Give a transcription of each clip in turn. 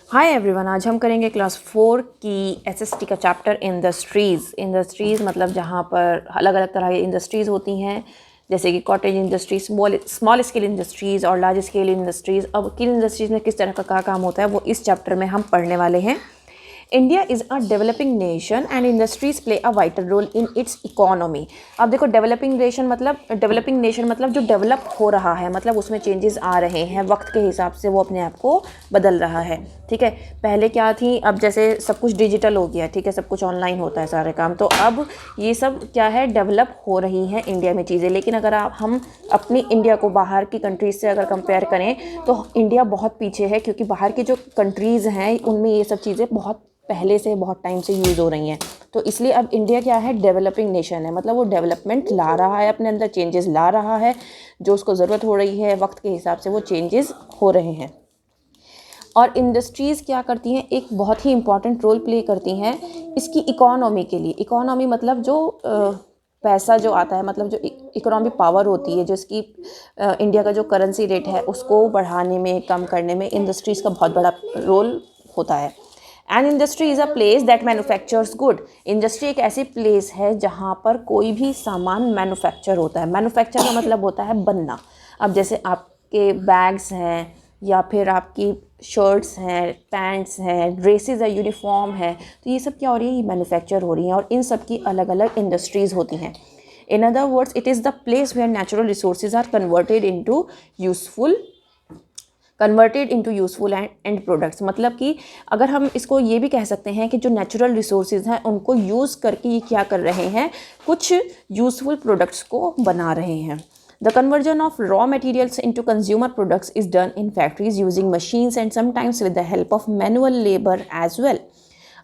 Hi everyone, आज हम करेंगे क्लास 4 की एसएसटी का चैप्टर इंडस्ट्रीज़ मतलब जहाँ पर अलग अलग तरह की इंडस्ट्रीज़ होती हैं, जैसे कि cottage industry, small scale industries और लार्ज स्केल इंडस्ट्रीज़। अब किन इंडस्ट्रीज़ में किस तरह का क्या काम होता है वो इस चैप्टर में हम पढ़ने वाले हैं। India is a developing nation and industries play a vital role in its economy. अब देखो, डेवलपिंग नेशन मतलब जो डेवलप हो रहा है, मतलब उसमें चेंजेस आ रहे हैं, वक्त के हिसाब से वो अपने आप को बदल रहा है। ठीक है, पहले क्या थी, अब जैसे सब कुछ डिजिटल हो गया, ठीक है, सब कुछ ऑनलाइन होता है सारे काम, तो अब ये सब क्या है, डेवलप हो रही हैं इंडिया में चीज़ें। लेकिन अगर हम अपनी इंडिया को बाहर की कंट्रीज़ से अगर कंपेयर करें तो इंडिया बहुत पीछे है, क्योंकि बाहर की जो कंट्रीज़ हैं उनमें ये सब चीज़ें बहुत पहले से बहुत टाइम से यूज़ हो रही हैं। तो इसलिए अब इंडिया क्या है, डेवलपिंग नेशन है, मतलब वो डेवलपमेंट ला रहा है, अपने अंदर चेंजेस ला रहा है, जो उसको ज़रूरत हो रही है वक्त के हिसाब से वो चेंजेस हो रहे हैं। और इंडस्ट्रीज़ क्या करती हैं, एक बहुत ही इम्पॉर्टेंट रोल प्ले करती हैं इसकी इकोनॉमी के लिए। इकोनॉमी मतलब जो पैसा जो आता है, मतलब जो इकोनॉमिक पावर होती है, जो इसकी इंडिया का जो करेंसी रेट है उसको बढ़ाने में, कम करने में इंडस्ट्रीज़ का बहुत बड़ा रोल होता है। And industry is a place that manufactures good. Industry एक ऐसी प्लेस है जहाँ पर कोई भी सामान मैन्युफैक्चर होता है। मैन्युफैक्चर का मतलब होता है बनना। अब जैसे आपके बैग्स हैं, या फिर आपकी शर्ट्स हैं, पैंट्स हैं, ड्रेसेस है, यूनिफॉर्म है, तो ये सब क्या हो रही है, ये मैन्युफैक्चर हो रही हैं, और इन सब की अलग अलग इंडस्ट्रीज़ होती हैं। In other words, it is the place where natural resources are converted into useful and products. मतलब कि अगर हम इसको ये भी कह सकते हैं कि जो नेचुरल रिसोर्सेज हैं उनको यूज़ करके ये क्या कर रहे हैं, कुछ यूज़फुल प्रोडक्ट्स को बना रहे हैं। The conversion of raw materials into consumer products is done in factories using machines and sometimes with the help of manual labor as well.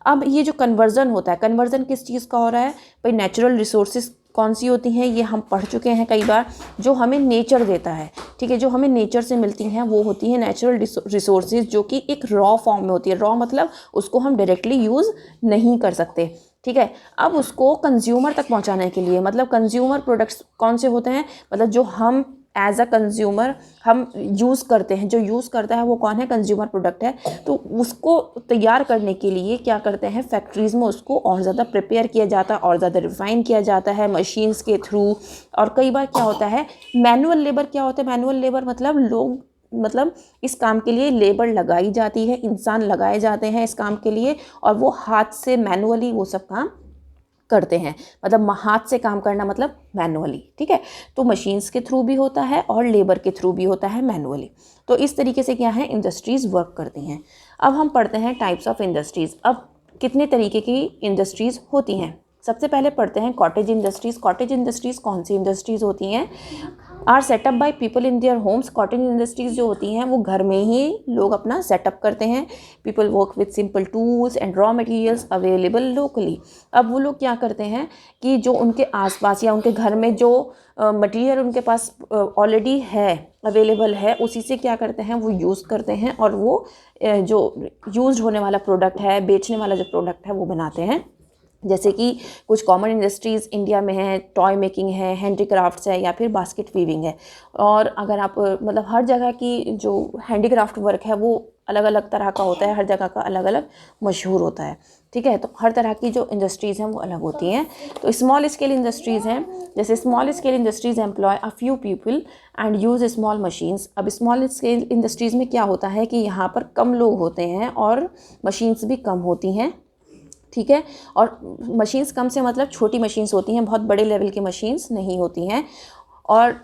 अब ये जो कन्वर्ज़न होता है, कन्वर्ज़न किस चीज़ का हो रहा है भाई, नेचुरल रिसोर्सेज कौन सी होती हैं, ये हम पढ़ चुके हैं कई बार, जो हमें नेचर देता है। ठीक है, जो हमें नेचर से मिलती हैं वो होती हैं नेचुरल रिसोर्सेज, जो कि एक रॉ फॉर्म में होती है। रॉ मतलब उसको हम डायरेक्टली यूज़ नहीं कर सकते। ठीक है, अब उसको कंज्यूमर तक पहुंचाने के लिए, मतलब कंज्यूमर प्रोडक्ट्स कौन से होते हैं, मतलब जो हम एज अ कंज्यूमर हम यूज़ करते हैं, जो यूज़ करता है वो कौन है, कंज्यूमर प्रोडक्ट है। तो उसको तैयार करने के लिए क्या करते हैं, फैक्ट्रीज़ में उसको और ज़्यादा प्रिपेयर किया जाता है, और ज़्यादा रिफाइन किया जाता है मशीन्स के थ्रू। और कई बार क्या होता है, मैनुअल लेबर क्या होता है, मैनुअल लेबर मतलब लोग, मतलब इस काम के लिए लेबर लगाई जाती है, इंसान लगाए जाते हैं इस काम के लिए, और वो हाथ से मैनुअली वो सब काम करते हैं। मतलब हाथ से काम करना मतलब मैनुअली। ठीक है, तो मशीन्स के थ्रू भी होता है और लेबर के थ्रू भी होता है मैनुअली। तो इस तरीके से क्या है, इंडस्ट्रीज़ वर्क करती हैं। अब हम पढ़ते हैं टाइप्स ऑफ इंडस्ट्रीज़। अब कितने तरीके की इंडस्ट्रीज़ होती हैं, सबसे पहले पढ़ते हैं कॉटेज इंडस्ट्रीज़। कॉटेज इंडस्ट्रीज़ कौन सी इंडस्ट्रीज़ होती हैं, are set up by people in their homes. Cottage industries जो होती हैं वो घर में ही लोग अपना सेटअप करते हैं। People work with simple tools and raw materials available locally. अब वो लोग क्या करते हैं कि जो उनके आसपास या उनके घर में जो मटेरियल उनके पास ऑलरेडी है, अवेलेबल है, उसी से क्या करते हैं, वो यूज़ करते हैं, और वो जो यूज़ होने वाला प्रोडक्ट है, बेचने वाला जो प्रोडक्ट है वो बनाते हैं। जैसे कि कुछ कॉमन इंडस्ट्रीज़ इंडिया में हैं, टॉय मेकिंग है, हैंडीक्राफ्ट्स है, या फिर बास्केट वीविंग है। और अगर आप मतलब हर जगह की जो हैंडीक्राफ्ट वर्क है वो अलग अलग तरह का होता है, हर जगह का अलग अलग मशहूर होता है। ठीक है, तो हर तरह की जो इंडस्ट्रीज़ हैं वो अलग होती हैं। तो स्मॉल स्केल इंडस्ट्रीज़ हैं, जैसे small scale industries employ a few people and use small machines. अब स्मॉल स्केल इंडस्ट्रीज़ में क्या होता है कि यहाँ पर कम लोग होते हैं और मशीन्स भी कम होती हैं। ठीक है, और मशीन्स कम से मतलब छोटी मशीन्स होती हैं, बहुत बड़े लेवल की मशीन्स नहीं होती हैं। और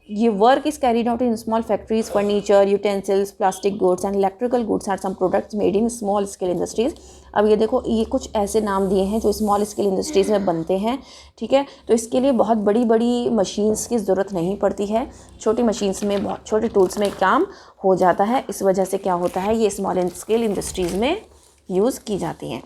ये work is carried out in small factories. Furniture, utensils, plastic goods and electrical goods are some products made in small scale industries. अब ये देखो, ये कुछ ऐसे नाम दिए हैं जो स्मॉल स्केल इंडस्ट्रीज़ में बनते हैं। ठीक है, तो इसके लिए बहुत बड़ी बड़ी मशीन्स की ज़रूरत नहीं पड़ती है, छोटी मशीन्स में, बहुत छोटे टूल्स में काम हो जाता है। इस वजह से क्या होता है, ये स्मॉल स्केल इंडस्ट्रीज़ में यूज़ की जाती हैं।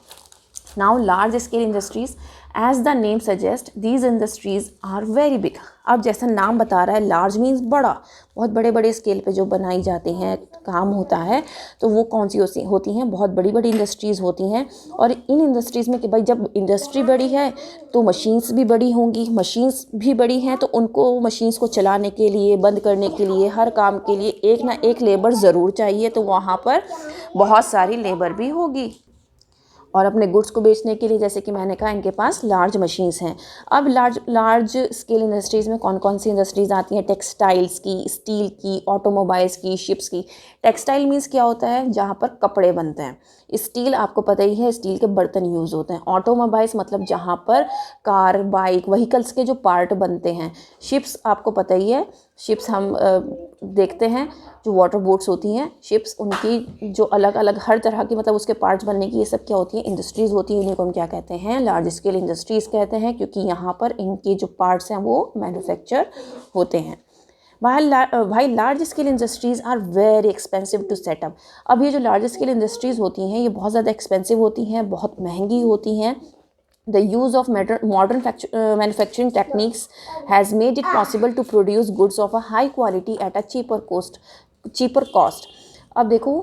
Now large scale industries, as the name suggests, these industries are very big. अब जैसा नाम बता रहा है, large means बड़ा, बहुत बड़े बड़े स्केल पे जो बनाई जाती हैं, काम होता है, तो वो कौन सी होती हैं, बहुत बड़ी बड़ी इंडस्ट्रीज़ होती हैं। और इन इंडस्ट्रीज़ में कि भाई जब इंडस्ट्री बड़ी है तो मशीन्स भी बड़ी होंगी, मशीन्स भी बड़ी हैं तो उनको मशीन्स को चलाने के लिए, बंद करने के लिए, हर काम के लिए एक ना एक लेबर ज़रूर चाहिए, तो वहाँ पर बहुत सारी लेबर भी होगी। और अपने गुड्स को बेचने के लिए, जैसे कि मैंने कहा, इनके पास लार्ज मशीन्स हैं। अब लार्ज स्केल इंडस्ट्रीज़ में कौन कौन सी इंडस्ट्रीज़ आती हैं? टेक्सटाइल्स की, स्टील की, ऑटोमोबाइल्स की, शिप्स की। टेक्सटाइल मीन्स क्या होता है? जहाँ पर कपड़े बनते हैं। स्टील आपको पता ही है, स्टील के बर्तन यूज़ होते हैं। ऑटोमोबाइल्स मतलब जहाँ पर कार, बाइक, व्हीकल्स के जो पार्ट बनते हैं। शिप्स आपको पता ही है, शिप्स हम देखते हैं जो वाटर बोट्स होती हैं, शिप्स, उनकी जो अलग अलग हर तरह की मतलब उसके पार्ट्स बनने की, ये सब क्या होती हैं? इंडस्ट्रीज़ होती हैं। इन्हीं को हम क्या कहते हैं? लार्ज स्केल इंडस्ट्रीज़ कहते हैं, क्योंकि यहाँ पर इनके जो पार्ट्स हैं वो मैन्युफैक्चर होते हैं। भाई large scale industries are very expensive to set up. अब ये जो लार्ज स्केल इंडस्ट्रीज़ होती हैं ये बहुत ज़्यादा एक्सपेंसिव होती हैं, बहुत महंगी होती हैं। The use of modern manufacturing techniques has made it possible to produce goods of a high quality at a cheaper cost. अब देखो,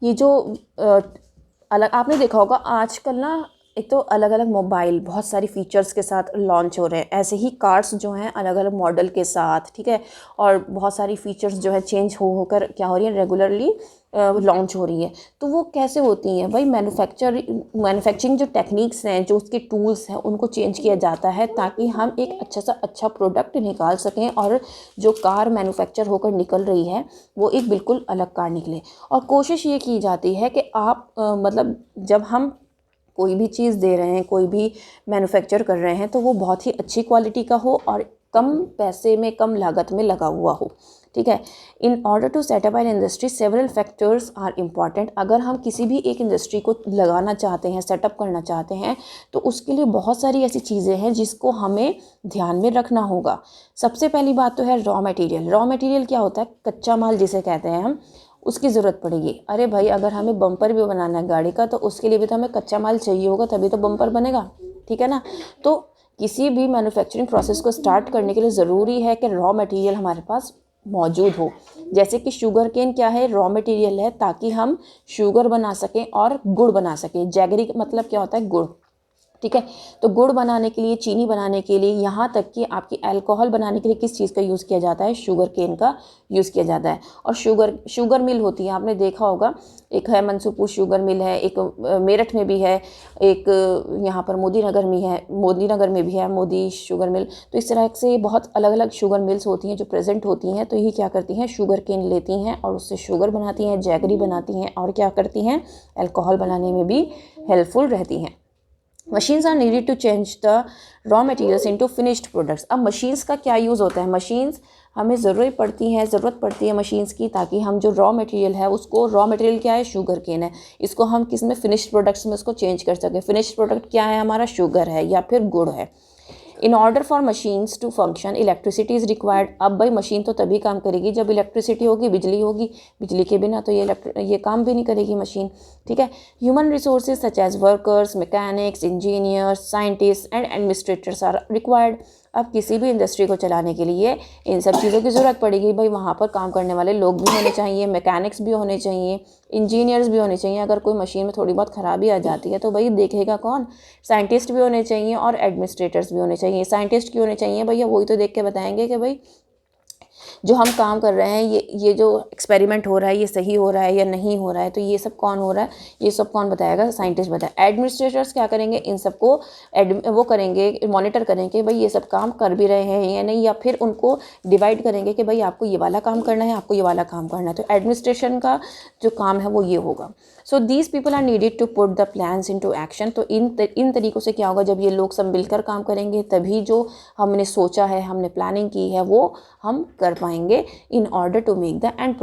ये जो अलग आपने देखा होगा आजकल ना, एक तो अलग अलग मोबाइल बहुत सारी फीचर्स के साथ लॉन्च हो रहे हैं, ऐसे ही कार्स जो हैं अलग अलग मॉडल के साथ, ठीक है, और बहुत सारी फीचर्स जो है चेंज होकर क्या हो रही है, रेगुलरली लॉन्च हो रही है। तो वो कैसे होती हैं भाई? मैन्युफैक्चरिंग जो टेक्निक्स हैं, जो उसके टूल्स हैं, उनको चेंज किया जाता है ताकि हम एक अच्छा प्रोडक्ट निकाल सकें और जो कार मैन्युफैक्चर होकर निकल रही है वो एक बिल्कुल अलग कार निकले। और कोशिश ये की जाती है कि आप मतलब जब हम कोई भी चीज़ दे रहे हैं, कोई भी मैन्युफैक्चर कर रहे हैं, तो वो बहुत ही अच्छी क्वालिटी का हो और कम पैसे में, कम लागत में लगा हुआ हो, ठीक है। In order to set up an industry several factors are important. अगर हम किसी भी एक इंडस्ट्री को लगाना चाहते हैं, सेटअप करना चाहते हैं, तो उसके लिए बहुत सारी ऐसी चीज़ें हैं जिसको हमें ध्यान में रखना होगा। सबसे पहली बात तो है रॉ मटेरियल। रॉ मटेरियल क्या होता है? कच्चा माल जिसे कहते हैं हम, उसकी ज़रूरत पड़ेगी। अरे भाई, अगर हमें बम्पर भी बनाना है गाड़ी का, तो उसके लिए भी तो हमें कच्चा माल चाहिए होगा, तभी तो बम्पर बनेगा, ठीक है ना। तो किसी भी मैन्युफैक्चरिंग प्रोसेस को स्टार्ट करने के लिए ज़रूरी है कि रॉ मटेरियल हमारे पास मौजूद हो। जैसे कि शुगर केन क्या है? रॉ मटेरियल है, ताकि हम शुगर बना सकें और गुड़ बना सकें। जैगरी मतलब क्या होता है? गुड़, ठीक है। तो गुड़ बनाने के लिए, चीनी बनाने के लिए, यहाँ तक कि आपकी अल्कोहल बनाने के लिए किस चीज़ का यूज़ किया जाता है? शुगर केन का यूज़ किया जाता है। और शुगर मिल होती है, आपने देखा होगा, एक है मनसूपुर शुगर मिल है, एक मेरठ में भी है, एक यहाँ पर मोदी नगर में भी है मोदी शुगर मिल। तो इस तरह से बहुत अलग अलग शुगर मिल्स होती हैं जो प्रेजेंट होती हैं। तो ये क्या करती हैं? शुगर केन लेती हैं और उससे शुगर बनाती हैं, जैगरी बनाती हैं, और क्या करती हैं? अल्कोहल बनाने में भी हेल्पफुल रहती हैं। Machines are needed to change the raw materials into finished products. अब मशीन्स का क्या यूज़ होता है? मशीन्स हमें ज़रूरत पड़ती है मशीन्स की, ताकि हम जो रॉ मटेरियल है उसको, रॉ मटेरियल क्या है? शुगर केन है, इसको हम किस में? फिनिश्ड प्रोडक्ट्स में उसको चेंज कर सकें। फिनिश्ड प्रोडक्ट क्या है हमारा? शुगर है या फिर गुड़ है। In order for machines to function electricity is required. अब भाई मशीन तो तभी काम करेगी जब इलेक्ट्रिसिटी होगी, बिजली होगी। बिजली के बिना तो ये काम भी नहीं करेगी मशीन, ठीक है। Human resources such as workers, mechanics, engineers, scientist and administrators are required. अब किसी भी इंडस्ट्री को चलाने के लिए इन सब चीज़ों की ज़रूरत पड़ेगी। भाई वहाँ पर काम करने वाले लोग भी होने चाहिए, मैकेनिक्स भी होने चाहिए, इंजीनियर्स भी होने चाहिए। अगर कोई मशीन में थोड़ी बहुत ख़राबी आ जाती है तो भाई देखेगा कौन? साइंटिस्ट भी होने चाहिए और एडमिनिस्ट्रेटर्स भी होने चाहिए। साइंटिस्ट क्यों होने चाहिए भैया? वही तो देख के बताएंगे कि भाई जो हम काम कर रहे हैं, ये जो एक्सपेरिमेंट हो रहा है, ये सही हो रहा है या नहीं हो रहा है। तो ये सब कौन हो रहा है? ये सब कौन बताएगा? साइंटिस्ट बताएगा। एडमिनिस्ट्रेटर्स क्या करेंगे? इन सबको वो करेंगे, मॉनिटर करेंगे भाई ये सब काम कर भी रहे हैं या नहीं, या फिर उनको डिवाइड करेंगे कि भाई आपको ये वाला काम करना है, आपको ये वाला काम करना है। तो एडमिनिस्ट्रेशन का जो काम है वो ये होगा। So these people are needed to put the plans into action. तो इन तरीक़ों से क्या होगा? जब ये लोग सब मिलकर काम करेंगे तभी जो हमने सोचा है, हमने प्लानिंग की है, वो हम कर पाएंगे। In order to make the end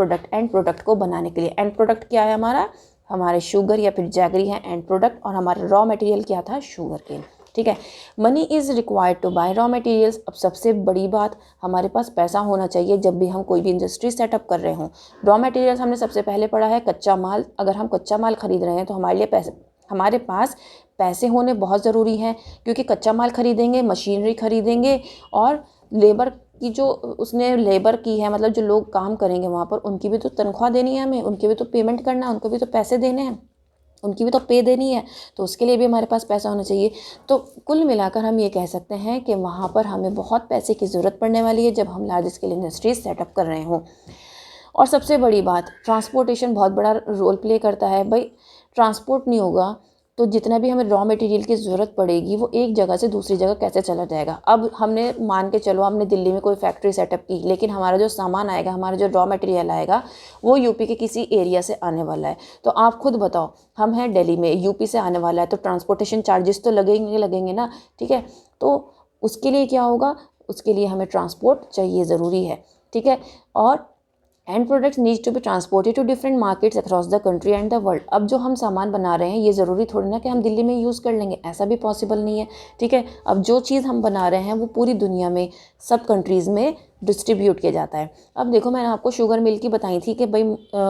product को बनाने के लिए। एंड प्रोडक्ट क्या है हमारा? हमारे शुगर या फिर जैगरी है एंड प्रोडक्ट, और हमारा रॉ मटेरियल क्या था? शुगर केन, ठीक है। Money is required to buy raw materials. अब सबसे बड़ी बात, हमारे पास पैसा होना चाहिए जब भी हम कोई भी इंडस्ट्री सेटअप कर रहे हों। रॉ मटेरियल्स हमने सबसे पहले पढ़ा है कच्चा माल। अगर हम कच्चा माल खरीद रहे हैं तो हमारे पास पैसे होने बहुत ज़रूरी हैं, क्योंकि कच्चा माल खरीदेंगे, मशीनरी खरीदेंगे और लेबर की जो उसने लेबर की है, मतलब जो लोग काम करेंगे वहाँ पर, उनकी भी तो तनख्वाह देनी है हमें, उनकी भी तो पेमेंट करना है, उनको भी तो पैसे देने हैं, उनकी भी तो पे देनी है, तो उसके लिए भी हमारे पास पैसा होना चाहिए। तो कुल मिलाकर हम ये कह सकते हैं कि वहाँ पर हमें बहुत पैसे की ज़रूरत पड़ने वाली है जब हम लार्ज स्केल इंडस्ट्रीज सेटअप कर रहे हों। और सबसे बड़ी बात, ट्रांसपोर्टेशन बहुत बड़ा रोल प्ले करता है। भाई ट्रांसपोर्ट नहीं होगा तो जितना भी हमें रॉ मटेरियल की ज़रूरत पड़ेगी वो एक जगह से दूसरी जगह कैसे चला जाएगा। अब हमने मान के चलो हमने दिल्ली में कोई फैक्ट्री सेटअप की, लेकिन हमारा जो सामान आएगा, हमारा जो रॉ मटेरियल आएगा वो यूपी के किसी एरिया से आने वाला है। तो आप खुद बताओ, हम हैं दिल्ली में, यूपी से आने वाला है, तो ट्रांसपोर्टेशन चार्जेस तो लगेंगे ना, ठीक है। तो उसके लिए क्या होगा, उसके लिए हमें ट्रांसपोर्ट चाहिए, ज़रूरी है, ठीक है। और end products need to be transported to different markets across the country and the world. अब जो हम सामान बना रहे हैं ये ज़रूरी थोड़ी ना कि हम दिल्ली में यूज़ कर लेंगे, ऐसा भी पॉसिबल नहीं है, ठीक है। अब जो चीज़ हम बना रहे हैं वो पूरी दुनिया में सब कंट्रीज़ में डिस्ट्रीब्यूट किया जाता है। अब देखो मैंने आपको शुगर मिल की बताई थी कि भाई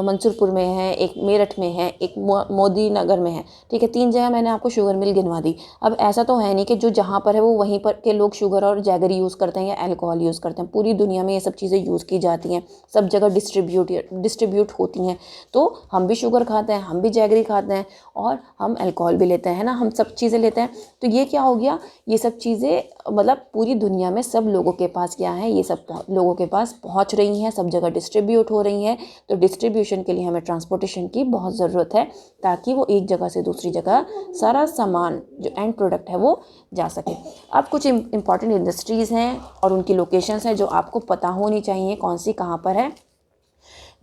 मंसूरपुर में है, एक मेरठ में है, एक मोदी नगर में है, ठीक है। 3 जगह मैंने आपको शुगर मिल गिनवा दी। अब ऐसा तो है नहीं कि जो जहाँ पर है वो वहीं पर के लोग शुगर और जैगरी यूज़ करते हैं या अल्कोहल यूज़ करते हैं। पूरी दुनिया में ये सब चीज़ें यूज़ की जाती हैं, सब जगह डिस्ट्रीब्यूट होती हैं। तो हम भी शुगर खाते हैं, हम भी जैगरी खाते हैं और हम अल्कोहल भी लेते हैं ना, हम सब चीज़ें लेते हैं। तो ये क्या हो गया, ये सब चीज़ें मतलब पूरी दुनिया में सब लोगों के पास क्या है, ये सब लोगों के पास पहुंच रही हैं, सब जगह डिस्ट्रीब्यूट हो रही हैं। तो डिस्ट्रीब्यूशन के लिए हमें ट्रांसपोर्टेशन की बहुत ज़रूरत है, ताकि वो एक जगह से दूसरी जगह सारा सामान जो एंड प्रोडक्ट है वो जा सके। अब कुछ इंपॉर्टेंट इंडस्ट्रीज़ हैं और उनकी लोकेशंस हैं जो आपको पता होनी चाहिए कौन सी कहाँ पर है।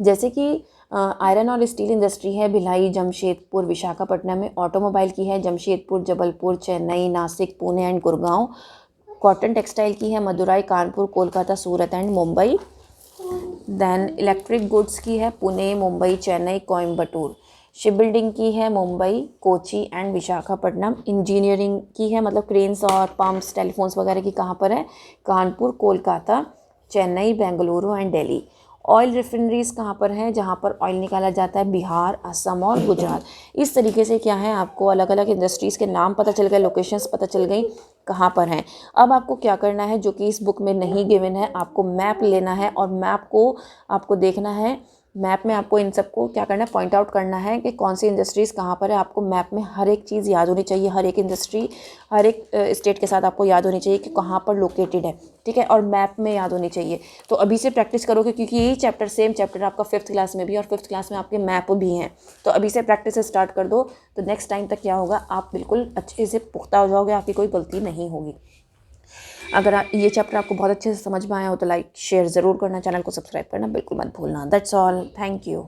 जैसे कि आयरन और स्टील इंडस्ट्री है भिलाई, जमशेदपुर, विशाखापट्टनम में। ऑटोमोबाइल की है Jamshedpur, Jabalpur, Chennai, Nashik, Pune and Gurgaon. Cotton textile की है Madurai, Kanpur, Kolkata, Surat and Mumbai. Then electric goods की है पुणे, मुंबई, चेन्नई, कोयम्बटूर। शिप बिल्डिंग की है मुंबई, कोची एंड विशाखापट्टनम। इंजीनियरिंग की है, मतलब क्रेन्स और पंप्स, टेलीफोन्स वगैरह की कहाँ पर है, Kanpur, Kolkata, Chennai, Bengaluru and Delhi. Oil refineries कहाँ पर है, जहाँ पर ऑयल निकाला जाता है, बिहार, असम और गुजरात। इस तरीके से क्या है, आपको अलग अलग इंडस्ट्रीज़ के नाम पता चल गए, लोकेशंस पता चल गई कहाँ पर हैं। अब आपको क्या करना है, जो कि इस बुक में नहीं गिवन है, आपको मैप लेना है और मैप को आपको देखना है। मैप में आपको इन सबको क्या करना है, पॉइंट आउट करना है कि कौन सी इंडस्ट्रीज़ कहाँ पर है। आपको मैप में हर एक चीज़ याद होनी चाहिए, हर एक इंडस्ट्री हर एक स्टेट के साथ आपको याद होनी चाहिए कि कहाँ पर लोकेटेड है, ठीक है। और मैप में याद होनी चाहिए। तो अभी से प्रैक्टिस करोगे, क्योंकि यही चैप्टर सेम चैप्टर आपका 5th क्लास में भी और 5th क्लास में आपके मैप भी हैं। तो अभी से प्रैक्टिस स्टार्ट कर दो, तो नेक्स्ट टाइम तक क्या होगा, आप बिल्कुल अच्छे से पुख्ता हो जाओगे, आपकी कोई गलती नहीं होगी। अगर ये चैप्टर आपको बहुत अच्छे से समझ में आया हो तो लाइक शेयर ज़रूर करना, चैनल को सब्सक्राइब करना बिल्कुल मत भूलना। That's all, thank you.